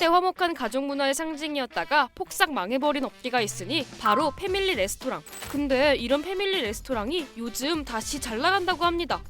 한때 화목한 가족 문화의 상징이었다가 폭삭 망해버린 업계가 있으니 바로 패밀리 레스토랑. 근데 이런 패밀리 레스토랑이 요즘 다시 잘 나간다고 합니다.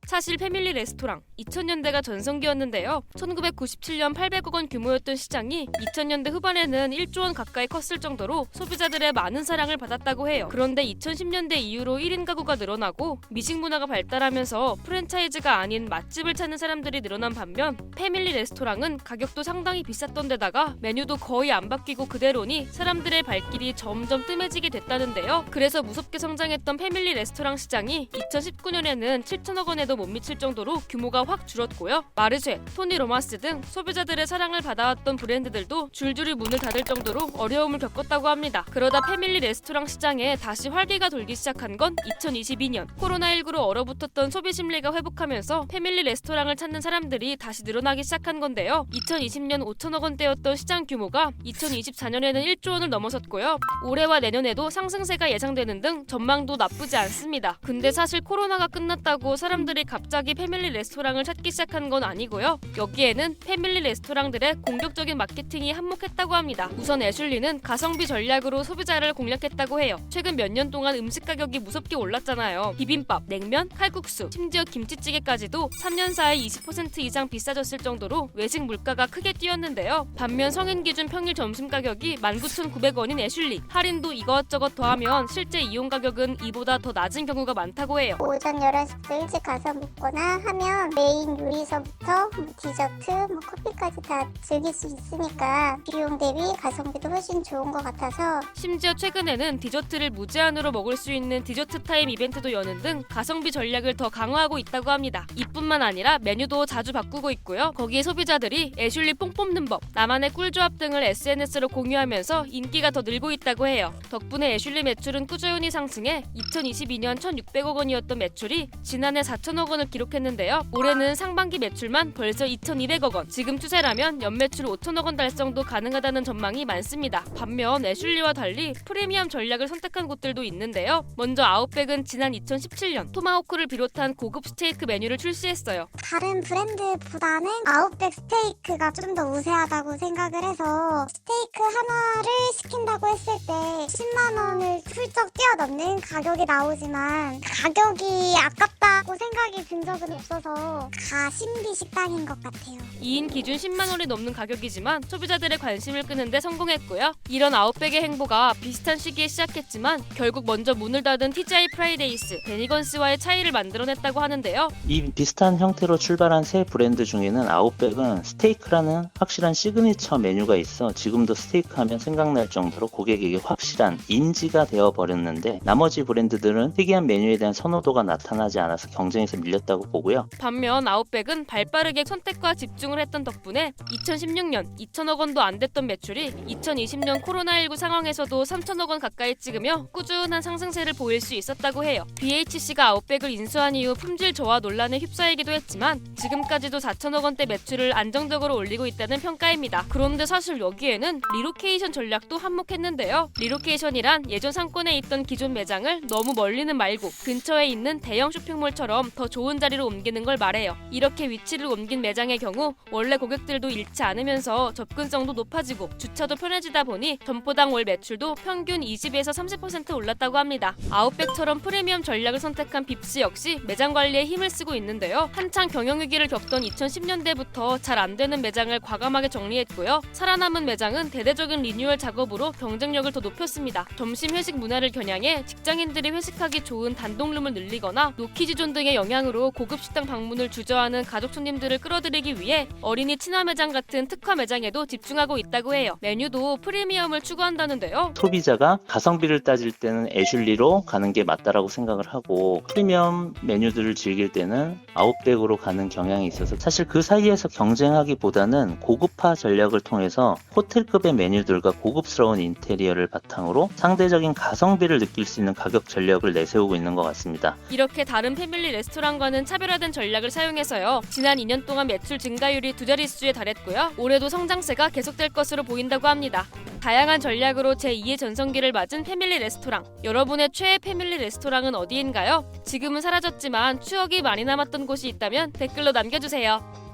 사실 패밀리 레스토랑 2000년대가 전성기였는데요. 1997년 800억 원 규모였던 시장이 2000년대 후반에는 1조 원 가까이 컸을 정도로 소비자들의 많은 사랑을 받았다고 해요. 그런데 2010년대 이후로 1인 가구가 늘어나고 미식 문화가 발달하면서 프랜차이즈가 아닌 맛집을 찾는 사람들이 늘어난 반면 패밀리 레스토랑은 가격도 상당히 비쌌던 데다가 메뉴도 거의 안 바뀌고 그대로니 사람들의 발길이 점점 뜸해지게 됐다는데요. 그래서 무섭게 성장했던 패밀리 레스토랑 시장이 2019년에는 7천억 원에도 못 미칠 정도로 규모가 확 줄었고요. 마르쉐, 토니 로마스 등 소비자들의 사랑을 받아왔던 브랜드들도 줄줄이 문을 닫을 정도로 어려움을 겪었다고 합니다. 그러다 패밀리 레스토랑 시장에 다시 활기가 돌기 시작한 건 2022년 코로나19로 얼어붙었던 소비 심리가 회복하면서 패밀리 레스토랑을 찾는 사람들이 다시 늘어나기 시작한 건데요. 2020년 5천억 원대였던 시장 규모가 2024년에는 1조 원을 넘어섰고요. 올해와 내년에도 상승세가 예상되는 등 전망도 나쁘지 않습니다. 근데 사실 코로나가 끝났다고 사람들이 갑자기 패밀리 레스토랑을 찾기 시작한 건 아니고요. 여기에는 패밀리 레스토랑들의 공격적인 마케팅이 한몫했다고 합니다. 우선 애슐리는 가성비 전략으로 소비자를 공략했다고 해요. 최근 몇 년 동안 음식 가격이 무섭게 올랐잖아요. 비빔밥, 냉면, 칼국수, 심지어 김치찌개까지도 3년 사이 20% 이상 비싸졌을 정도로 외식 물가가 크게 뛰었는데요. 반면 성인 기준 평일 점심 가격이 19,900원인 애슐리, 할인도 이것저것 더하면 실제 이용 가격은 이보다 더 낮은 경우가 많다고 해요. 오전 11시부터 일찍 가서 먹거나 하면 메인 요리서부터 디저트, 커피까지 다 즐길 수 있으니까 비용 대비 가성비도 훨씬 좋은 것 같아서 심지어 최근에는 디저트를 무제한으로 먹을 수 있는 디저트 타임 이벤트도 여는 등 가성비 전략을 더 강화하고 있다고 합니다. 이뿐만 아니라 메뉴도 자주 바꾸고 있고요. 거기에 소비자들이 애슐리 뽕 뽑는 법, 나만의 꿀조합 등을 SNS로 공유하면서 인기가 더 늘고 있다고 해요. 덕분에 애슐리 매출은 꾸준히 상승해 2022년 1,600억 원이었던 매출이 지난해 4천억 원을 기록했는데요. 올해는 상반기 매출만 벌써 2,200억 원. 지금 추세라면 연매출 5천억 원 달성도 가능하다는 전망이 많습니다. 반면 애슐리와 달리 프리미엄 전략을 선택한 곳들도 있는데요. 먼저 아웃백은 지난 2017년 토마호크를 비롯한 고급 스테이크 메뉴를 출시했어요. 다른 브랜드보다는 아웃백 스테이크가 좀 더 우세하다고 생각을 해서 스테이크 하나를 시킨다고 했을 때 10만 원을 훌쩍 뛰어넘는 가격이 나오지만 가격이 아깝다고 생각이 든 적은 없어서 가심비 식당인 것 같아요. 2인 기준 10만 원이 넘는 가격이지만 소비자들의 관심을 끄는데 성공했고요. 이런 아웃백의 행보가 비슷한 시기에 시작했지만 결국 먼저 문을 닫은 TGI 프라이데이스, 베니건스와의 차이를 만들어냈다고 하는데요. 이 비슷한 형태로 출발한 새 브랜드 중에는 아웃백은 스테이크라는 확실한 시그니처 메뉴가 있어 지금도 스테이크 하면 생각날 정도로 고객에게 확실한 인지가 되어버렸는데 나머지 브랜드들은 특이한 메뉴에 대한 선호도가 나타나지 않아서 경쟁에서 밀렸다고 보고요. 반면 아웃백은 발빠르게 선택과 집중을 했던 덕분에 2016년 2천억 원도 안 됐던 매출이 2020년 코로나19 상황에서도 3천억 원 가까이 찍으며 꾸준한 상승세를 보일 수 있었다고 해요. BHC가 아웃백을 인수한 이후 품질 저하 논란에 휩싸이기도 했지만 지금까지도 4천억 원대 매출을 안정적으로 올리고 있다는 평가입니다. 그런데 사실 여기에는 리로케이션 전략도 한몫했는데요. 리로케이션이란 예전 상권에 있던 기존 매장을 너무 멀리는 말고 근처에 있는 대형 쇼핑몰처럼 더 좋은 자리로 옮기는 걸 말해요. 이렇게 위치를 옮긴 매장의 경우 원래 고객들도 잃지 않으면서 접근성도 높아지고 주차도 편해지다 보니 점포당 월 매출도 평균 20에서 30% 올랐다고 합니다. 아웃백처럼 프리미엄 전략을 선택한 빕스 역시 매장 관리에 힘을 쓰고 있는데요. 한창 경영위기를 겪던 2010년대부터 잘 안 되는 매장을 과감하게 정리했고요. 살아남은 매장은 대대적인 리뉴얼 작업으로 경쟁력을 더 높였습니다. 점심 회식 문화를 겨냥해 직장인들이 회식하기 좋은 단독룸을 늘리거나 노키즈존 등의 영향으로 고급 식당 방문을 주저하는 가족 손님들을 끌어들이기 위해 어린이 친화 매장 같은 특화 매장에도 집중하고 있다고 해요. 메뉴도 프리미엄을 추구한다는데요. 소비자가 가성비를 따질 때는 애슐리로 가는 게 맞다라고 생각을 하고 프리미엄 메뉴들을 즐길 때는 아웃백으로 가는 경향이 있어서 사실 그 사이에서 경쟁하기보다는 고급화 전략을 통해서 호텔급의 메뉴들과 고급스러운 인테리어를 바탕으로 상대적인 가성비를 느낄 수 있는 가격 전략을 내세우고 있는 것 같습니다. 이렇게 다른 패밀리 레스토랑과는 차별화된 전략을 사용해서요. 지난 2년 동안 매출 증가율이 2자릿수에 달했고요. 올해도 성장세가 계속될 것으로 보인다고 합니다. 다양한 전략으로 제2의 전성기를 맞은 패밀리 레스토랑. 여러분의 최애 패밀리 레스토랑은 어디인가요? 지금은 사라졌지만 추억이 많이 남았던 곳이 있다면 댓글로 남겨주세요.